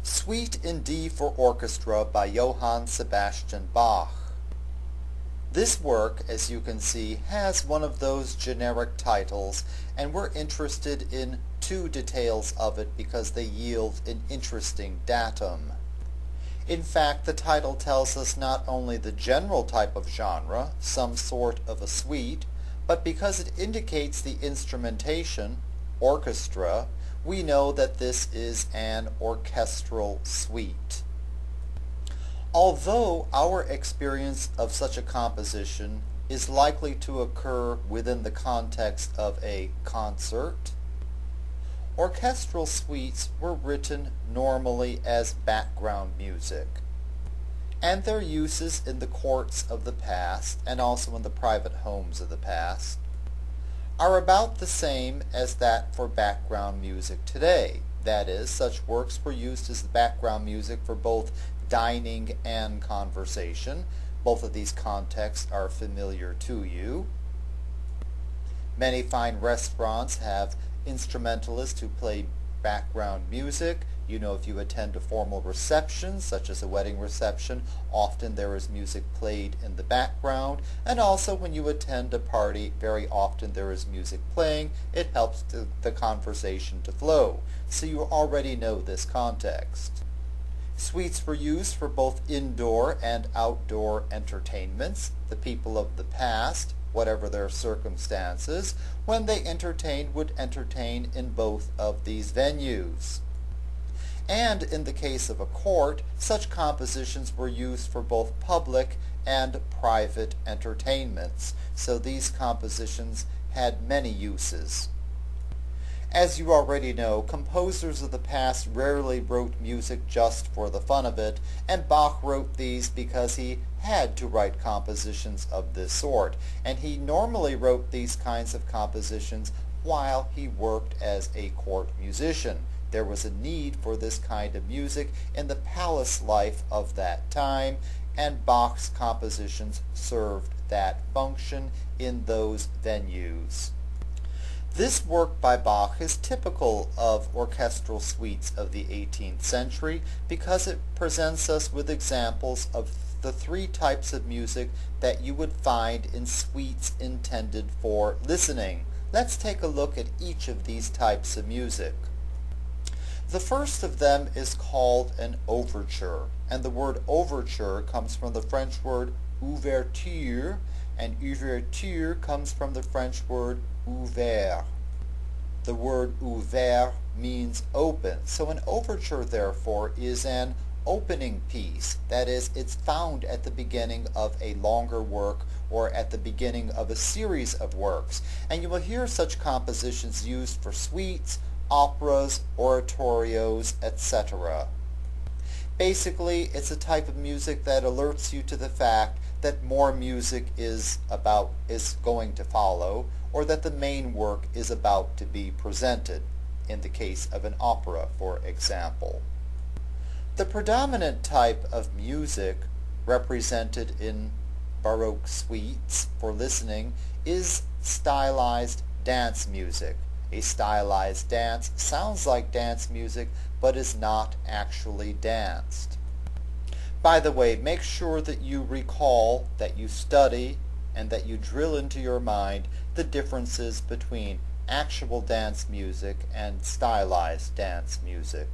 Suite in D for Orchestra by Johann Sebastian Bach. This work, as you can see, has one of those generic titles, and we're interested in two details of it because they yield an interesting datum. In fact, the title tells us not only the general type of genre, some sort of a suite, but because it indicates the instrumentation, orchestra, we know that this is an orchestral suite. Although our experience of such a composition is likely to occur within the context of a concert, orchestral suites were written normally as background music, and their uses in the courts of the past and also in the private homes of the past are about the same as that for background music today. That is, such works were used as the background music for both dining and conversation. Both of these contexts are familiar to you. Many fine restaurants have instrumentalists who play background music. You know, if you attend a formal reception, such as a wedding reception, often there is music played in the background. And also when you attend a party, very often there is music playing. It helps the conversation to flow. So you already know this context. Suites were used for both indoor and outdoor entertainments. The people of the past, whatever their circumstances, when they entertained would entertain in both of these venues. And in the case of a court, such compositions were used for both public and private entertainments. So these compositions had many uses. As you already know, composers of the past rarely wrote music just for the fun of it, and Bach wrote these because he had to write compositions of this sort, and he normally wrote these kinds of compositions while he worked as a court musician. There was a need for this kind of music in the palace life of that time, and Bach's compositions served that function in those venues. This work by Bach is typical of orchestral suites of the 18th century because it presents us with examples of the three types of music that you would find in suites intended for listening. Let's take a look at each of these types of music. The first of them is called an overture, and the word overture comes from the French word ouverture, and ouverture comes from the French word ouvert. The word ouvert means open, so an overture therefore is an opening piece. That is, it's found at the beginning of a longer work or at the beginning of a series of works, and you will hear such compositions used for suites, operas, oratorios, etc. Basically, it's a type of music that alerts you to the fact that more music is going to follow, or that the main work is about to be presented, in the case of an opera, for example. The predominant type of music represented in Baroque suites for listening is stylized dance music. A stylized dance sounds like dance music, but is not actually danced. By the way, make sure that you recall, that you study, and that you drill into your mind the differences between actual dance music and stylized dance music.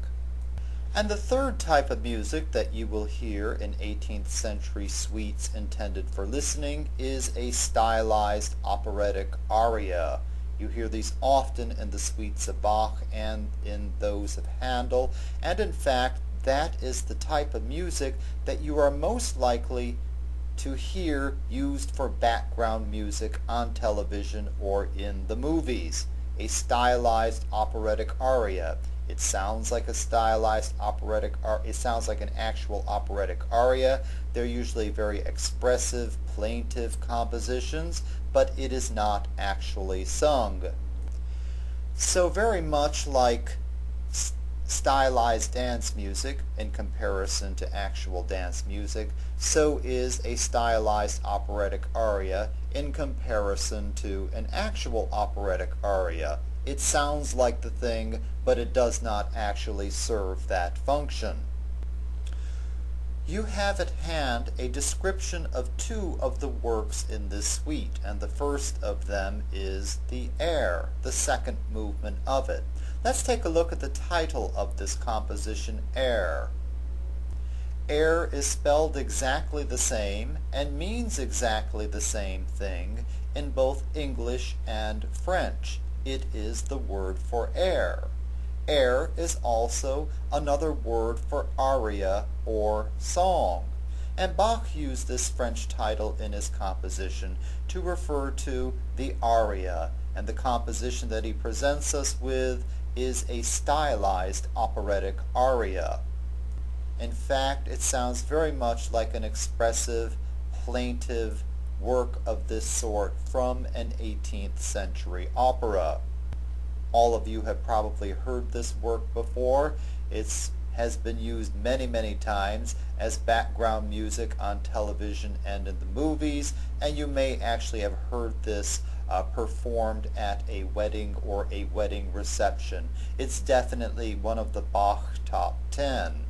And the third type of music that you will hear in 18th century suites intended for listening is a stylized operatic aria. You hear these often in the suites of Bach and in those of Handel, and in fact that is the type of music that you are most likely to hear used for background music on television or in the movies. A stylized operatic aria. It sounds like a stylized operatic it sounds like an actual operatic aria. They're usually very expressive, plaintive compositions, but it is not actually sung. So very much like stylized dance music in comparison to actual dance music, so is a stylized operatic aria in comparison to an actual operatic aria. It sounds like the thing, but it does not actually serve that function. You have at hand a description of two of the works in this suite, and the first of them is the air, the second movement of it. Let's take a look at the title of this composition, Air. Air is spelled exactly the same and means exactly the same thing in both English and French. It is the word for air. Air is also another word for aria or song, and Bach used this French title in his composition to refer to the aria, and the composition that he presents us with is a stylized operatic aria. In fact, it sounds very much like an expressive, plaintive work of this sort from an 18th century opera. All of you have probably heard this work before. It has been used many, many times as background music on television and in the movies, and you may actually have heard this performed at a wedding or a wedding reception. It's definitely one of the Bach top 10.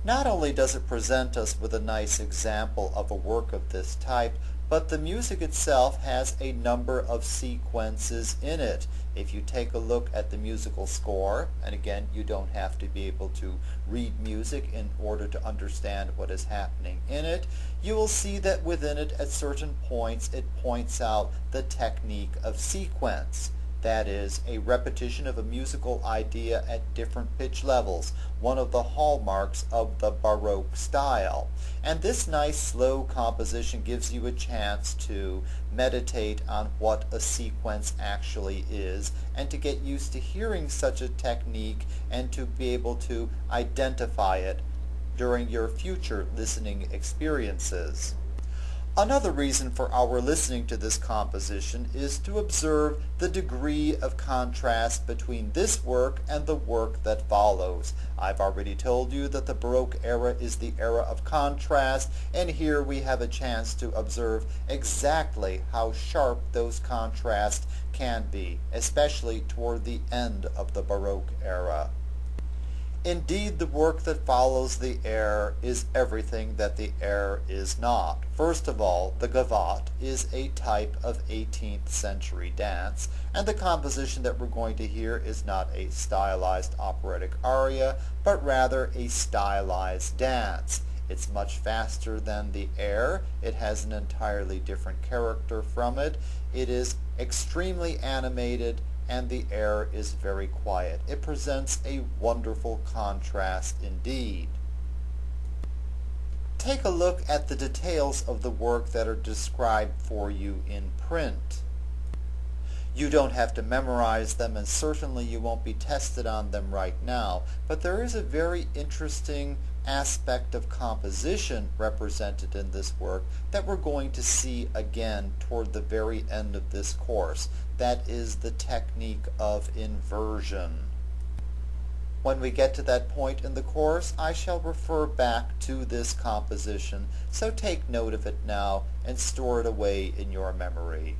Not only does it present us with a nice example of a work of this type, but the music itself has a number of sequences in it. If you take a look at the musical score, and again, you don't have to be able to read music in order to understand what is happening in it, you will see that within it at certain points it points out the technique of sequence. That is, a repetition of a musical idea at different pitch levels, one of the hallmarks of the Baroque style. And this nice slow composition gives you a chance to meditate on what a sequence actually is, and to get used to hearing such a technique and to be able to identify it during your future listening experiences. Another reason for our listening to this composition is to observe the degree of contrast between this work and the work that follows. I've already told you that the Baroque era is the era of contrast, and here we have a chance to observe exactly how sharp those contrasts can be, especially toward the end of the Baroque era. Indeed, the work that follows the air is everything that the air is not. First of all, the gavotte is a type of 18th century dance, and the composition that we're going to hear is not a stylized operatic aria, but rather a stylized dance. It's much faster than the air. It has an entirely different character from it. It is extremely animated, and the air is very quiet. It presents a wonderful contrast indeed. Take a look at the details of the work that are described for you in print. You don't have to memorize them, and certainly you won't be tested on them right now, but there is a very interesting aspect of composition represented in this work that we're going to see again toward the very end of this course. That is the technique of inversion. When we get to that point in the course, I shall refer back to this composition, so take note of it now and store it away in your memory.